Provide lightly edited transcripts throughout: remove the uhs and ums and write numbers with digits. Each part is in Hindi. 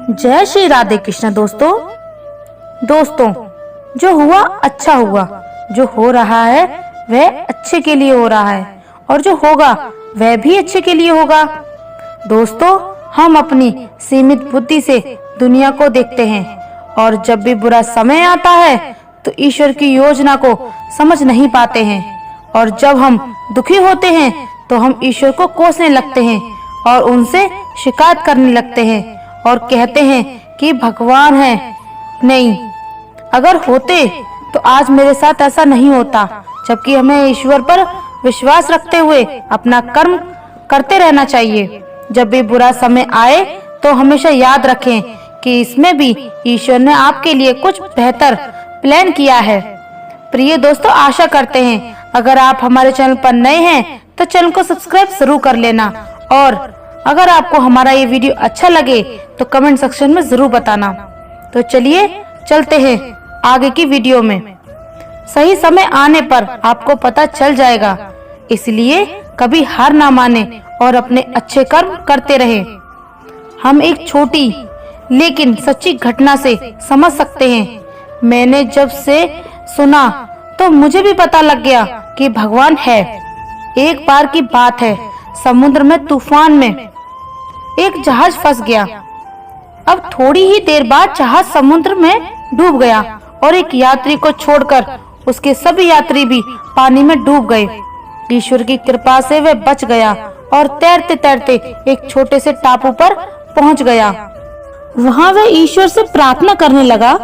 जय श्री राधे कृष्ण। दोस्तों, जो हुआ अच्छा हुआ। जो हो रहा है वह अच्छे के लिए हो रहा है और जो होगा वह भी अच्छे के लिए होगा। दोस्तों, हम अपनी सीमित बुद्धि से दुनिया को देखते हैं और जब भी बुरा समय आता है तो ईश्वर की योजना को समझ नहीं पाते हैं और जब हम दुखी होते हैं तो हम ईश्वर को कोसने लगते हैं और उनसे शिकायत करने लगते हैं और कहते हैं कि भगवान है। नहीं, अगर होते तो आज मेरे साथ ऐसा नहीं होता। जबकि हमें ईश्वर पर विश्वास रखते हुए अपना कर्म करते रहना चाहिए। जब भी बुरा समय आए तो हमेशा याद रखें कि इसमें भी ईश्वर ने आपके लिए कुछ बेहतर प्लान किया है। प्रिय दोस्तों, आशा करते हैं अगर आप हमारे चैनल पर नए हैं तो चैनल को सब्सक्राइब जरूर कर लेना और अगर आपको हमारा ये वीडियो अच्छा लगे तो कमेंट सेक्शन में जरूर बताना। तो चलिए चलते हैं आगे की वीडियो में। सही समय आने पर आपको पता चल जाएगा, इसलिए कभी हार ना माने और अपने अच्छे कर्म करते रहें। हम एक छोटी लेकिन सच्ची घटना से समझ सकते हैं। मैंने जब से सुना तो मुझे भी पता लग गया कि भगवान है। एक बार की बात है, समुद्र में तूफान में एक जहाज फंस गया। अब थोड़ी ही देर बाद जहाज समुद्र में डूब गया और एक यात्री को छोड़कर उसके सभी यात्री भी पानी में डूब गए। ईश्वर की कृपा से वह बच गया और तैरते तैरते एक छोटे से टापू पर पहुंच गया। वहां वह ईश्वर से प्रार्थना करने लगा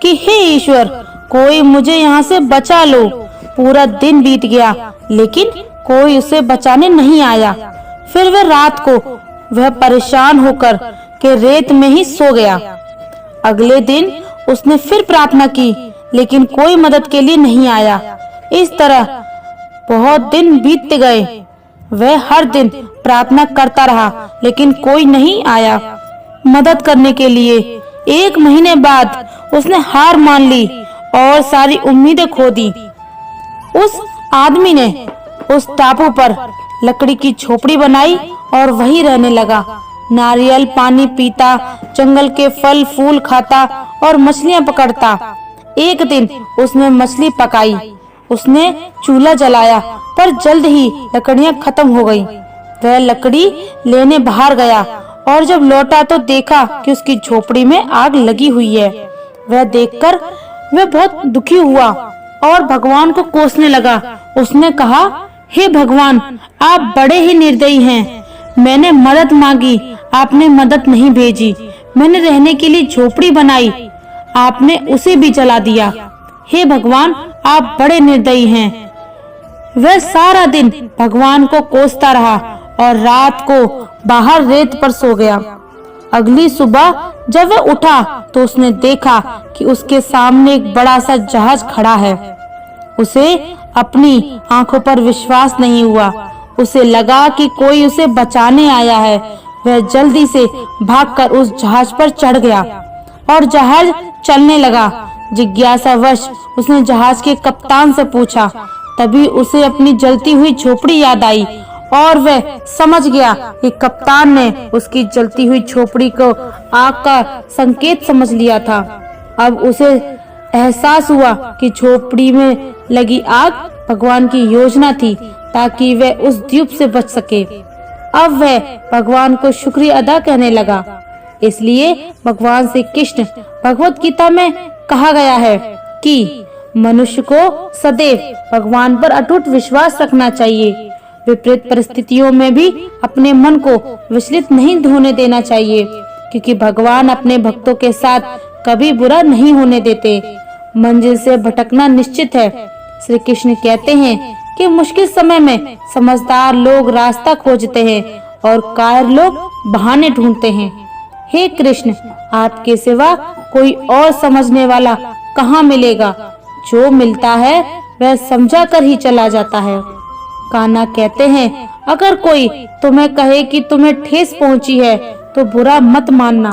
कि हे ईश्वर, कोई मुझे यहाँ से बचा लो। पूरा दिन बीत गया लेकिन कोई उसे बचाने नहीं आया। फिर वह रात को वह परेशान होकर के रेत में ही सो गया। अगले दिन उसने फिर प्रार्थना की लेकिन कोई मदद के लिए नहीं आया। इस तरह बहुत दिन बीत गए। वह हर दिन प्रार्थना करता रहा लेकिन कोई नहीं आया मदद करने के लिए। 1 महीने बाद उसने हार मान ली और सारी उम्मीदें खो दी। उस आदमी ने उस टापू पर लकड़ी की झोपड़ी बनाई और वहीं रहने लगा। नारियल पानी पीता, जंगल के फल फूल खाता और मछलियां पकड़ता। एक दिन उसने मछली पकाई। उसने चूल्हा जलाया पर जल्द ही लकड़ियां खत्म हो गई। वह लकड़ी लेने बाहर गया और जब लौटा तो देखा कि उसकी झोपड़ी में आग लगी हुई है। वह देखकर वह बहुत दुखी हुआ और भगवान को कोसने लगा। उसने कहा, हे भगवान, आप बड़े ही निर्दयी हैं। मैंने मदद मांगी, आपने मदद नहीं भेजी। मैंने रहने के लिए झोपड़ी बनाई, आपने उसे भी जला दिया। हे भगवान, आप बड़े निर्दयी हैं। वह सारा दिन भगवान को कोसता रहा और रात को बाहर रेत पर सो गया। अगली सुबह जब वह उठा तो उसने देखा कि उसके सामने एक बड़ा सा जहाज खड़ा है। उसे अपनी आंखों पर विश्वास नहीं हुआ। उसे लगा कि कोई उसे बचाने आया है। वह जल्दी से भागकर उस जहाज पर चढ़ गया और जहाज चलने लगा। जिज्ञासावश उसने जहाज के कप्तान से पूछा। तभी उसे अपनी जलती हुई झोपड़ी याद आई और वह समझ गया कि कप्तान ने उसकी जलती हुई झोपड़ी को आग का संकेत समझ लिया था। अब उसे एहसास हुआ कि झोपड़ी में लगी आग भगवान की योजना थी ताकि वह उस द्वीप से बच सके। अब वह भगवान को शुक्रिया अदा करने लगा। इसलिए भगवान श्री कृष्ण भगवत गीता में कहा गया है कि मनुष्य को सदैव भगवान पर अटूट विश्वास रखना चाहिए। विपरीत परिस्थितियों में भी अपने मन को विचलित नहीं होने देना चाहिए, क्योंकि भगवान अपने भक्तों के साथ कभी बुरा नहीं होने देते। मंजिल से भटकना निश्चित है। श्री कृष्ण कहते हैं कि मुश्किल समय में समझदार लोग रास्ता खोजते हैं और कायर लोग बहाने ढूंढते हैं। हे कृष्ण, आपके सिवा कोई और समझने वाला कहाँ मिलेगा। जो मिलता है वह समझा कर ही चला जाता है। कान्हा कहते हैं, अगर कोई तुम्हें कहे कि तुम्हें ठेस पहुंची है तो बुरा मत मानना,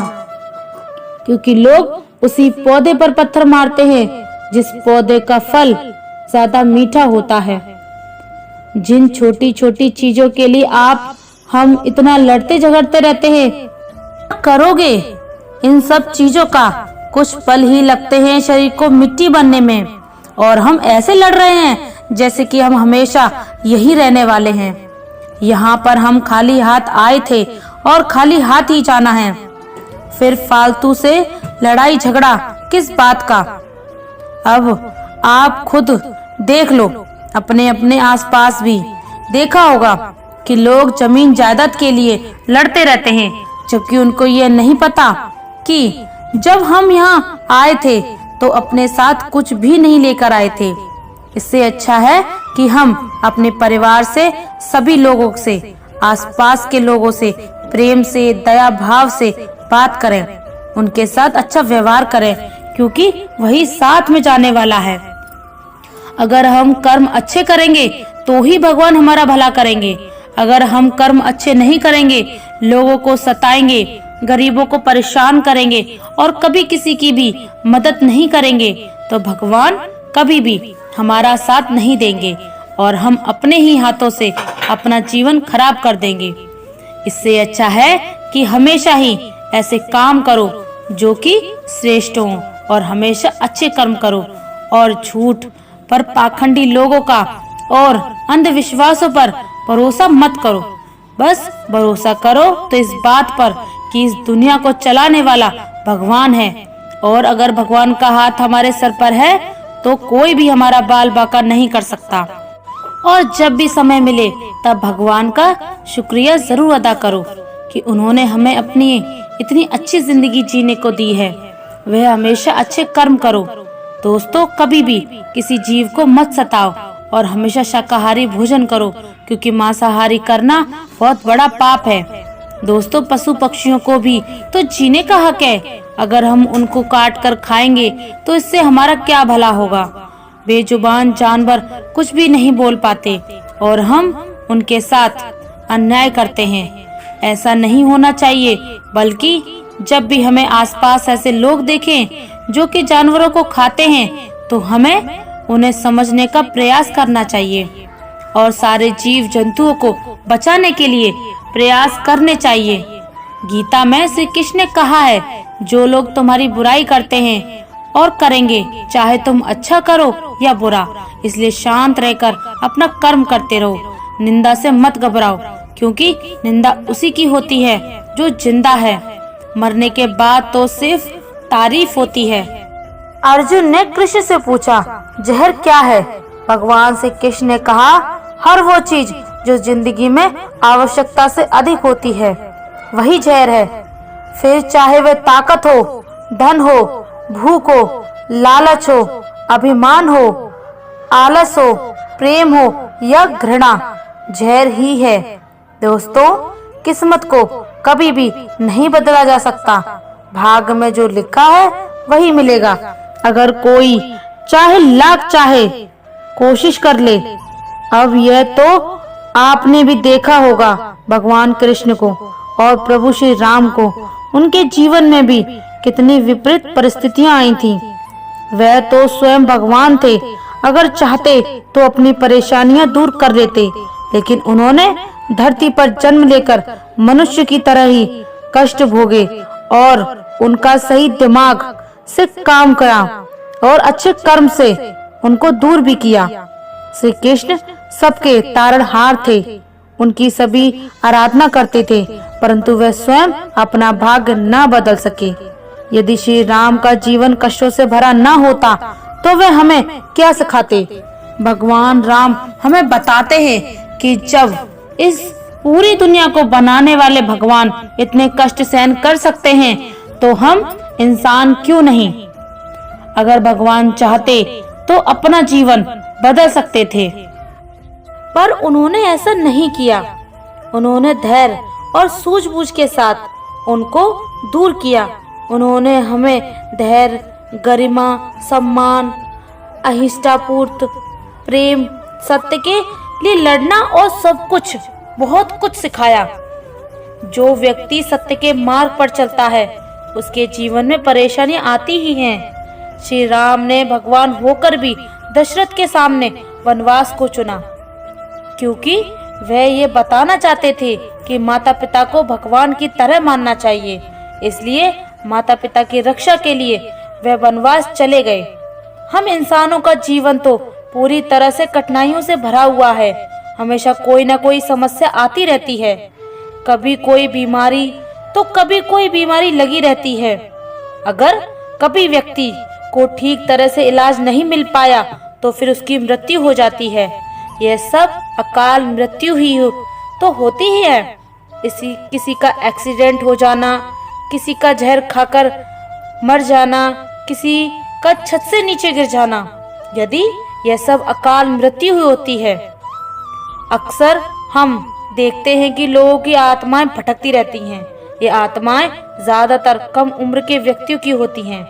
क्योंकि लोग उसी पौधे पर पत्थर मारते हैं जिस पौधे का फल ज्यादा मीठा होता है। जिन छोटी छोटी चीजों के लिए हम इतना लड़ते झगड़ते रहते हैं, करोगे इन सब चीजों का कुछ पल ही लगते हैं शरीर को मिट्टी बनने में, और हम ऐसे लड़ रहे हैं जैसे कि हम हमेशा यही रहने वाले हैं। यहाँ पर हम खाली हाथ आए थे और खाली हाथ ही जाना है। फिर फालतू से लड़ाई झगड़ा किस बात का। अब आप खुद देख लो, अपने अपने आसपास भी देखा होगा कि लोग जमीन जायदाद के लिए लड़ते रहते हैं, जबकि उनको ये नहीं पता कि जब हम यहाँ आए थे तो अपने साथ कुछ भी नहीं लेकर आए थे। इससे अच्छा है कि हम अपने परिवार से, सभी लोगों से, आसपास के लोगों से प्रेम से, दया भाव से बात करें, उनके साथ अच्छा व्यवहार करें, क्योंकि वही साथ में जाने वाला है। अगर हम कर्म अच्छे करेंगे तो ही भगवान हमारा भला करेंगे। अगर हम कर्म अच्छे नहीं करेंगे, लोगों को सताएंगे, गरीबों को परेशान करेंगे और कभी किसी की भी मदद नहीं करेंगे, तो भगवान कभी भी हमारा साथ नहीं देंगे और हम अपने ही हाथों से अपना जीवन खराब कर देंगे। इससे अच्छा है कि हमेशा ही ऐसे काम करो जो कि श्रेष्ठ हो, और हमेशा अच्छे कर्म करो और झूठ पर, पाखंडी लोगों का और अंधविश्वासों पर भरोसा मत करो। बस भरोसा करो तो इस बात पर कि इस दुनिया को चलाने वाला भगवान है, और अगर भगवान का हाथ हमारे सर पर है तो कोई भी हमारा बाल बाका नहीं कर सकता। और जब भी समय मिले तब भगवान का शुक्रिया जरूर अदा करो कि उन्होंने हमें अपनी इतनी अच्छी जिंदगी जीने को दी है। वह हमेशा अच्छे कर्म करो। दोस्तों, कभी भी किसी जीव को मत सताओ और हमेशा शाकाहारी भोजन करो, क्योंकि मांसाहारी करना बहुत बड़ा पाप है। दोस्तों, पशु पक्षियों को भी तो जीने का हक है। अगर हम उनको काट कर खाएंगे तो इससे हमारा क्या भला होगा। बेजुबान जानवर कुछ भी नहीं बोल पाते और हम उनके साथ अन्याय करते हैं। ऐसा नहीं होना चाहिए, बल्कि जब भी हमें आसपास ऐसे लोग देखें जो कि जानवरों को खाते हैं तो हमें उन्हें समझने का प्रयास करना चाहिए और सारे जीव जंतुओं को बचाने के लिए प्रयास करने चाहिए। गीता में श्री कृष्ण ने कहा है, जो लोग तुम्हारी बुराई करते हैं और करेंगे, चाहे तुम अच्छा करो या बुरा, इसलिए शांत रहकर अपना कर्म करते रहो। निंदा से मत घबराओ, क्योंकि निंदा उसी की होती है जो जिंदा है। मरने के बाद तो सिर्फ तारीफ होती है। अर्जुन ने कृष्ण से पूछा, जहर क्या है? भगवान से कृष्ण ने कहा, हर वो चीज जो जिंदगी में आवश्यकता से अधिक होती है वही जहर है। फिर चाहे वह ताकत हो, धन हो, भूख हो, लालच हो, अभिमान हो, आलस हो, प्रेम हो या घृणा, जहर ही है। दोस्तों, किस्मत को कभी भी नहीं बदला जा सकता। भाग्य में जो लिखा है वही मिलेगा। अगर कोई चाहे लाख चाहे कोशिश कर ले। अब यह तो आपने भी देखा होगा, भगवान कृष्ण को और प्रभु श्री राम को उनके जीवन में भी कितनी विपरीत परिस्थितियां आई थीं। वह तो स्वयं भगवान थे। अगर चाहते तो अपनी परेशानियां दूर कर देते, लेकिन उन्होंने धरती पर जन्म लेकर मनुष्य की तरह ही कष्ट भोगे और उनका सही दिमाग से काम करा और अच्छे कर्म से उनको दूर भी किया। श्री कृष्ण सबके तारणहार थे, उनकी सभी आराधना करते थे, परंतु वह स्वयं अपना भाग्य न बदल सके। यदि श्री राम का जीवन कष्टों से भरा न होता तो वे हमें क्या सिखाते। भगवान राम हमें बताते हैं कि जब इस पूरी दुनिया को बनाने वाले भगवान इतने कष्ट सहन कर सकते हैं तो हम इंसान क्यों नहीं। अगर भगवान चाहते तो अपना जीवन बदल सकते थे, पर उन्होंने ऐसा नहीं किया। उन्होंने धैर्य और सूझबूझ के साथ उनको दूर किया। उन्होंने हमें धैर्य, गरिमा, सम्मान, अहिंसापूर्ण प्रेम, सत्य के लिए लड़ना और सब कुछ, बहुत कुछ सिखाया। जो व्यक्ति सत्य के मार्ग पर चलता है उसके जीवन में परेशानियां आती ही हैं। श्री राम ने भगवान होकर भी दशरथ के सामने वनवास को चुना, क्योंकि वह ये बताना चाहते थे कि माता पिता को भगवान की तरह मानना चाहिए। इसलिए माता पिता की रक्षा के लिए वह वनवास चले गए। हम इंसानों का जीवन तो पूरी तरह से कठिनाइयों से भरा हुआ है। हमेशा कोई ना कोई समस्या आती रहती है, कभी कोई बीमारी तो कभी कोई बीमारी लगी रहती है। अगर कभी व्यक्ति को ठीक तरह से इलाज नहीं मिल पाया तो फिर उसकी मृत्यु हो जाती है। यह सब अकाल मृत्यु ही तो होती ही है। किसी का एक्सीडेंट हो जाना, किसी का जहर खाकर मर जाना, किसी का छत से नीचे गिर जाना, यदि यह सब अकाल मृत्यु ही होती है। अक्सर हम देखते हैं कि लोगों की आत्माएं भटकती रहती हैं। ये आत्माएं ज्यादातर कम उम्र के व्यक्तियों की होती हैं।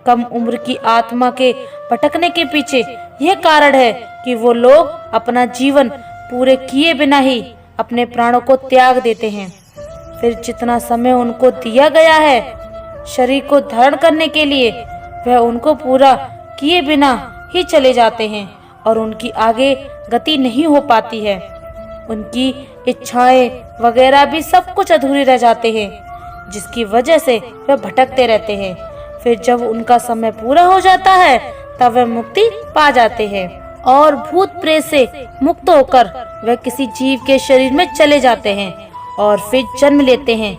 कम उम्र की आत्मा के भटकने के पीछे यह कारण है कि वो लोग अपना जीवन पूरे किए बिना ही अपने प्राणों को त्याग देते हैं। फिर जितना समय उनको दिया गया है शरीर को धारण करने के लिए, वह उनको पूरा किए बिना ही चले जाते हैं और उनकी आगे गति नहीं हो पाती है। उनकी इच्छाएं वगैरह भी सब कुछ अधूरे रह जाते हैं, जिसकी वजह से वह भटकते रहते हैं। फिर जब उनका समय पूरा हो जाता है तब वह मुक्ति पा जाते हैं और भूत प्रेत से मुक्त होकर वह किसी जीव के शरीर में चले जाते हैं और फिर जन्म लेते हैं।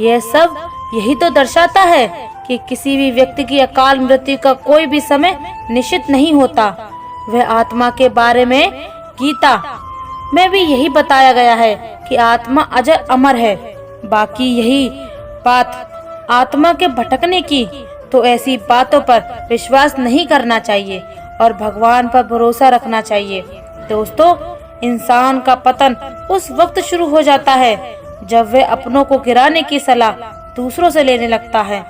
यह सब यही तो दर्शाता है कि किसी भी व्यक्ति की अकाल मृत्यु का कोई भी समय निश्चित नहीं होता। वह आत्मा के बारे में गीता में भी यही बताया गया है कि आत्मा अजर अमर है। बाकी यही बात आत्मा के भटकने की, तो ऐसी बातों पर विश्वास नहीं करना चाहिए और भगवान पर भरोसा रखना चाहिए। दोस्तों, इंसान का पतन उस वक्त शुरू हो जाता है जब वह अपनों को गिराने की सलाह दूसरों से लेने लगता है।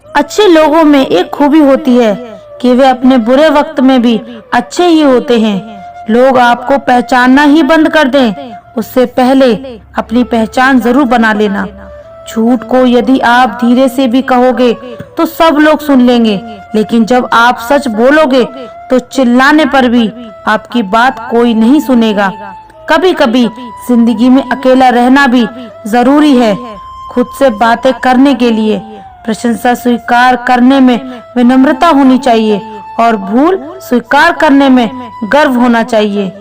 अच्छे लोगों में एक खूबी होती है कि वे अपने बुरे वक्त में भी अच्छे ही होते हैं। लोग आपको पहचानना ही बंद कर दें, उससे पहले अपनी पहचान जरूर बना लेना। झूठ को यदि आप धीरे से भी कहोगे तो सब लोग सुन लेंगे, लेकिन जब आप सच बोलोगे तो चिल्लाने पर भी आपकी बात कोई नहीं सुनेगा। कभी कभी जिंदगी में अकेला रहना भी जरूरी है। खुद से बातें करने के लिए प्रशंसा स्वीकार करने में विनम्रता होनी चाहिए और भूल स्वीकार करने में गर्व होना चाहिए।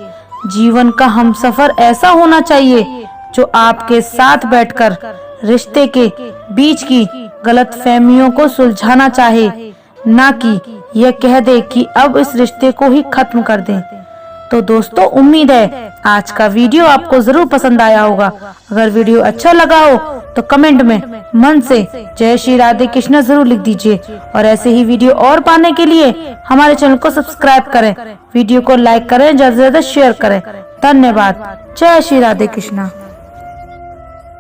जीवन का हमसफर ऐसा होना चाहिए जो आपके साथ बैठकर रिश्ते के बीच की गलतफहमियों को सुलझाना चाहे, ना कि यह कह दे कि अब इस रिश्ते को ही खत्म कर दें। तो दोस्तों, उम्मीद है आज का वीडियो आपको जरूर पसंद आया होगा। अगर वीडियो अच्छा लगा हो तो कमेंट में मन से जय श्री राधे कृष्ण जरूर लिख दीजिए और ऐसे ही वीडियो और पाने के लिए हमारे चैनल को सब्सक्राइब करें, वीडियो को लाइक करें, ज्यादा से ज्यादा शेयर करें। धन्यवाद। जय श्री राधे कृष्ण।